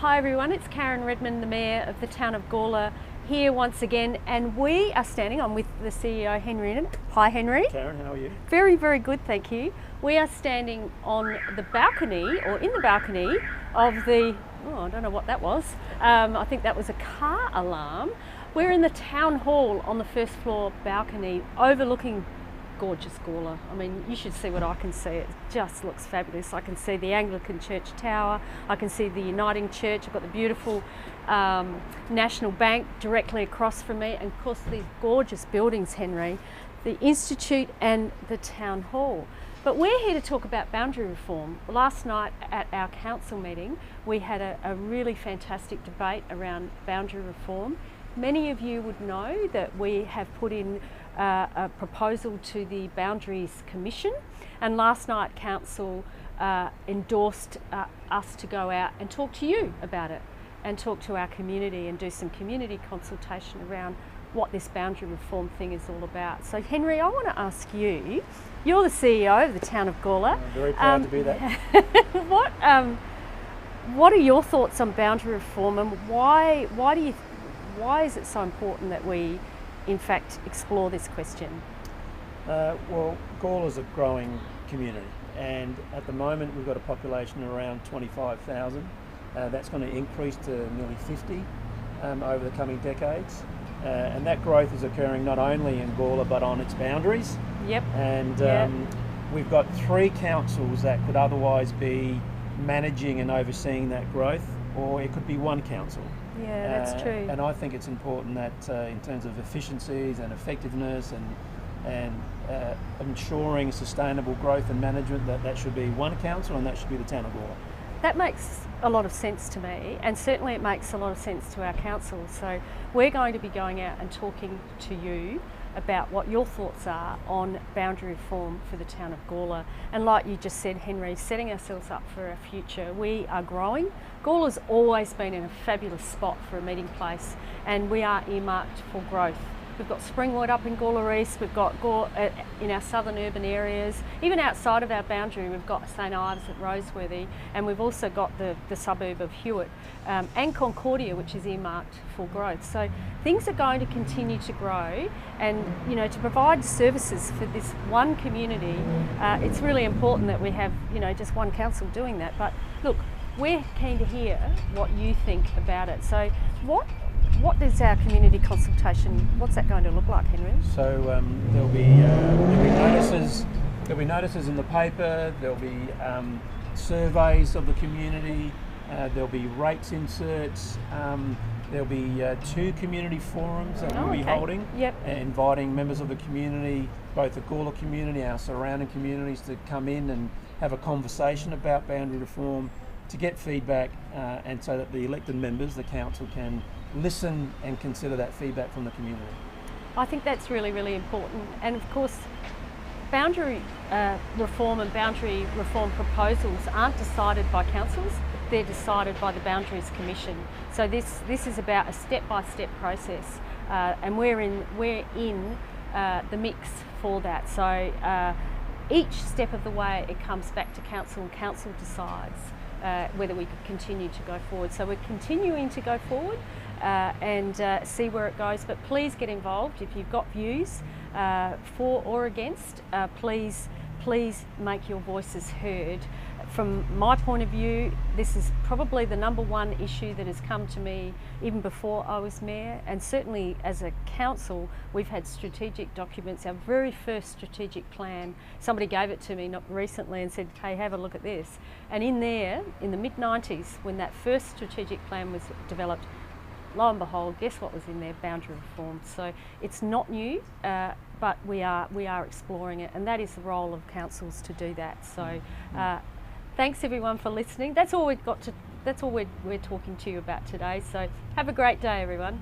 Hi everyone, it's Karen Redman, the Mayor of the town of Gawler, here once again, and we are standing, I'm with the CEO Henry Inat. Hi Henry. Karen, how are you? Very, very good, thank you. We are standing on the balcony, or in the balcony of the, I don't know what that was. I think that was a car alarm. We're in the town hall on the first floor balcony overlooking gorgeous Gawler. I mean, you should see what I can see. It just looks fabulous. I can see the Anglican Church Tower. I can see the Uniting Church. I've got the beautiful National Bank directly across from me. And of course, these gorgeous buildings, Henry, the Institute and the Town Hall. But we're here to talk about boundary reform. Last night at our council meeting, we had a really fantastic debate around boundary reform. Many of you would know that we have put in a proposal to the Boundaries Commission, and last night Council endorsed us to go out and talk to you about it and talk to our community and do some community consultation around what this boundary reform thing is all about. So Henry, I want to ask you, you're the CEO of the town of Gawler. I'm very proud to be that. What are your thoughts on boundary reform, and why is it so important that we in fact explore this question? Well, Gawler's a growing community, and at the moment we've got a population of around 25,000. That's going to increase to nearly 50 over the coming decades, and that growth is occurring not only in Gawler but on its boundaries. Yep. And we've got 3 councils that could otherwise be managing and overseeing that growth, or it could be 1 council. Yeah, that's true. And I think it's important that in terms of efficiencies and effectiveness and ensuring sustainable growth and management, that should be 1 council, and that should be the town of Gawler. That makes a lot of sense to me, and certainly it makes a lot of sense to our council. So we're going to be going out and talking to you about what your thoughts are on boundary reform for the town of Gawler. And like you just said, Henry, setting ourselves up for a future. We are growing. Gawler's always been in a fabulous spot for a meeting place, and we are earmarked for growth. We've got Springwood up in Gawler East, we've got in our southern urban areas, even outside of our boundary we've got St Ives at Roseworthy, and we've also got the suburb of Hewitt and Concordia, which is earmarked for growth. So things are going to continue to grow, and to provide services for this one community, it's really important that we have just one council doing that. But look, we're keen to hear what you think about it. So what is our community consultation? What's that going to look like, Henry? So there'll be notices in the paper. There'll be surveys of the community. There'll be rates inserts. There'll be 2 community forums that we'll be holding, inviting members of the community, both the Gawler community, our surrounding communities, to come in and have a conversation about boundary reform, to get feedback, and so that the elected members, the council, can listen and consider that feedback from the community. I think that's really, really important. And of course, boundary reform and boundary reform proposals aren't decided by councils, they're decided by the Boundaries Commission. So this is about a step-by-step process, and we're in the mix for that. So each step of the way it comes back to council, and council decides whether we continue to go forward. So we're continuing to go forward and see where it goes, but please get involved. If you've got views for or against, please make your voices heard. From my point of view, this is probably the #1 issue that has come to me even before I was mayor, and certainly as a council we've had strategic documents. Our very first strategic plan, somebody gave it to me not recently and said, hey, have a look at this, and in there, in the mid-90s, when that first strategic plan was developed, lo and behold, guess what was in there? Boundary reform. So it's not new, but we are exploring it, and that is the role of councils to do that. So thanks everyone for listening. That's all we're talking to you about today. So have a great day, everyone.